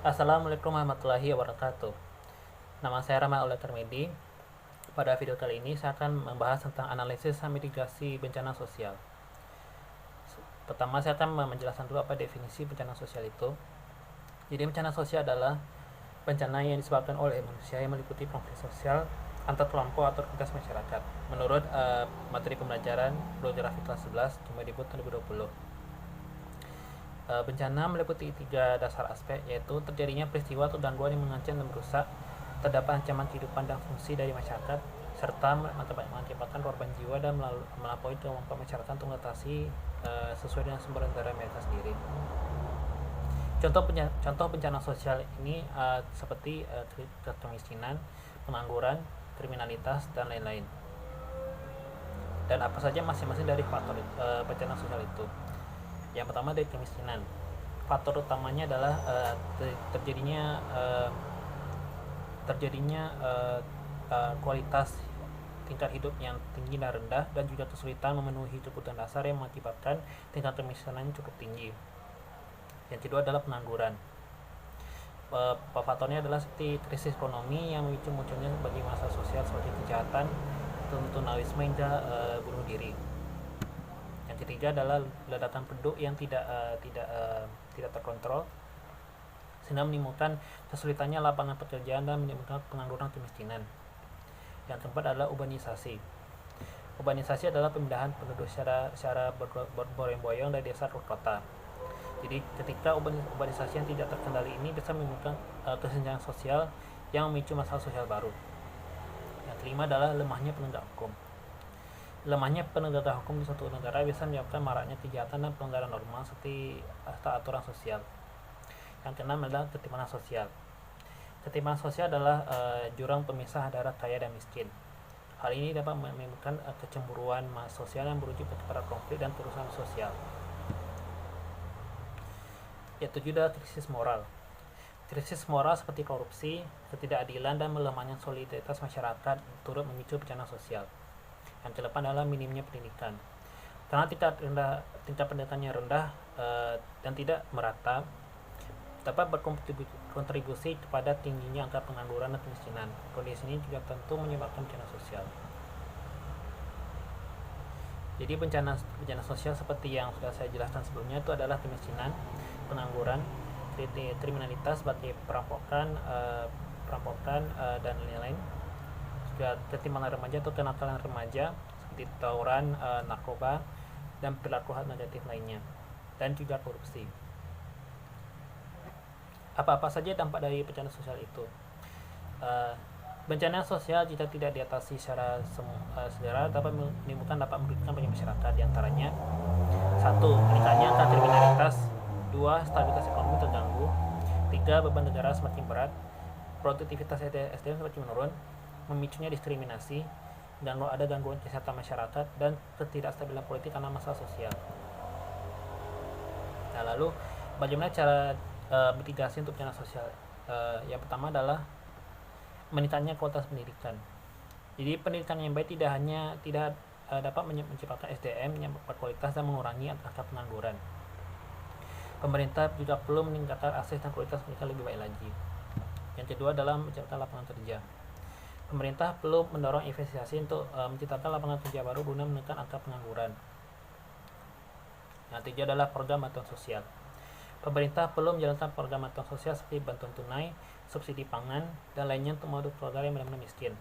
Assalamualaikum warahmatullahi wabarakatuh. Nama saya Rama Oleh Termedi. Pada video kali ini saya akan membahas tentang analisis mitigasi bencana sosial. Pertama saya akan menjelaskan dulu apa definisi bencana sosial itu. Jadi bencana sosial adalah bencana yang disebabkan oleh manusia yang meliputi konflik sosial antar kelompok atau komunitas masyarakat. Menurut materi pembelajaran Geografi kelas 11 Kemendikbud 2020. Bencana meliputi tiga dasar aspek, yaitu terjadinya peristiwa atau gangguan yang mengancam dan merusak, terdapat ancaman kehidupan dan fungsi dari masyarakat, serta mengakibatkan korban jiwa dan melampaui kemampuan masyarakat untuk mengatasi sesuai dengan sumber daya mereka sendiri. Contoh bencana sosial ini seperti kemiskinan, pengangguran, kriminalitas, dan lain-lain. Dan apa saja masing-masing dari faktor bencana sosial itu. Yang pertama dari kemiskinan. Faktor utamanya adalah terjadinya kualitas tingkat hidup yang tinggi dan rendah, dan juga kesulitan memenuhi kebutuhan dasar yang mengakibatkan tingkat kemiskinan cukup tinggi. Yang kedua adalah pengangguran. Faktornya adalah seperti krisis ekonomi yang memicu munculnya berbagai masalah sosial seperti kejahatan, tunawisme hingga bunuh diri. Yang ketiga adalah ledakan penduduk yang tidak terkontrol, sehingga menimbulkan kesulitannya lapangan pekerjaan dan menimbulkan pengangguran kemiskinan. Yang keempat adalah urbanisasi. Urbanisasi adalah pemindahan penduduk secara berboyong-boyong dari desa ke kota. Jadi ketika urbanisasi yang tidak terkendali ini bisa menimbulkan kesenjangan sosial yang memicu masalah sosial baru. Yang kelima adalah lemahnya penegak hukum. Lemahnya penegakan hukum di suatu negara bisa menyebabkan maraknya kejahatan dan pelanggaran normal seperti aturan sosial. Yang keenam adalah ketimpangan sosial. Ketimpangan sosial adalah jurang pemisah antara kaya dan miskin. Hal ini dapat menimbulkan kecemburuan sosial yang berujung kepada konflik dan kerusakan sosial. Yang ketujuh adalah krisis moral. Krisis moral seperti korupsi, ketidakadilan, dan melemahnya solidaritas masyarakat turut memicu bencana sosial. Yang ke-8 adalah minimnya pendidikan. Karena tingkat pendidikannya rendah dan tidak merata, dapat berkontribusi kepada tingginya angka pengangguran dan kemiskinan. Kondisi ini juga tentu menyebabkan bencana sosial. Jadi bencana sosial seperti yang sudah saya jelaskan sebelumnya itu adalah kemiskinan, pengangguran, kriminalitas seperti perampokan dan lain-lain. Juga ketimpangan remaja atau kenakalan remaja seperti tawuran, narkoba, dan perilaku negatif lainnya, dan juga korupsi. Apa saja dampak dari bencana sosial itu? Bencana sosial jika tidak diatasi secara segera dapat menimbulkan merugikan banyak masyarakat, diantaranya 1. Meningkatnya angka kriminalitas, 2. Stabilitas ekonomi terganggu, 3. Beban negara semakin berat, produktivitas SDM semakin menurun, memicunya diskriminasi, dan ada gangguan kesehatan masyarakat, dan ketidakstabilan politik karena masalah sosial. Nah, lalu bagaimana cara mitigasi untuk bencana sosial? Yang pertama adalah meningkatnya kualitas pendidikan. Jadi pendidikan yang baik tidak dapat menciptakan SDM yang berkualitas dan mengurangi angka pengangguran. Pemerintah juga perlu meningkatkan akses dan kualitas pendidikan lebih baik lagi. Yang kedua adalah menciptakan lapangan kerja. Pemerintah perlu mendorong investasi untuk menciptakan lapangan kerja baru guna menekan angka pengangguran. Yang ketiga adalah program bantuan sosial. Pemerintah perlu menjalankan program bantuan sosial seperti bantuan tunai, subsidi pangan, dan lainnya untuk mendukung keluarga yang benar-benar miskin.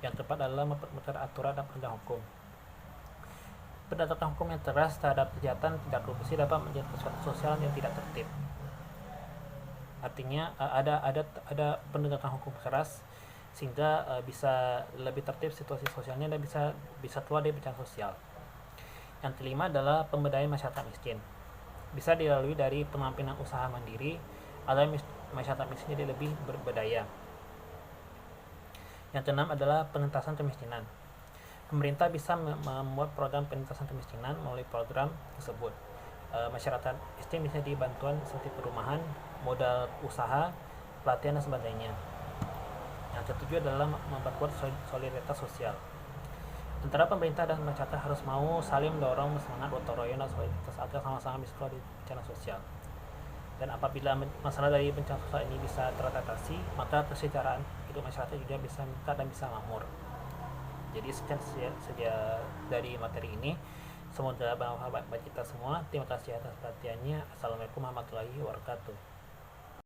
Yang keempat adalah memperketat aturan dan penegakan hukum. Penegakan hukum yang tegas terhadap kejahatan tidak korupsi dapat menjadi suatu sosial yang tidak tertib. Artinya ada penegakan hukum keras sehingga bisa lebih tertib situasi sosialnya dan bisa keluar dari bencana sosial. Yang kelima adalah pemberdayaan masyarakat miskin. Bisa dilalui dari pengampilan usaha mandiri agar masyarakat miskin jadi lebih berdaya. Yang keenam adalah penuntasan kemiskinan. Pemerintah bisa membuat program penuntasan kemiskinan melalui program tersebut. Masyarakat miskin bisa dibantuan seperti perumahan, modal usaha, pelatihan, dan sebagainya. Yang ketujuh adalah memperkuat solidaritas sosial. Antara pemerintah dan masyarakat harus mau saling mendorong semangat gotong royong dan solidaritas agar sama-sama bisa keluar dari bencana sosial. Dan apabila masalah dari bencana sosial ini bisa teratasi, maka kesejahteraan hidup masyarakat juga bisa meningkat dan bisa makmur. Jadi sekian saja dari materi ini. Semoga bermanfaat bagi kita semua. Terima kasih atas perhatiannya. Assalamualaikum warahmatullahi wabarakatuh.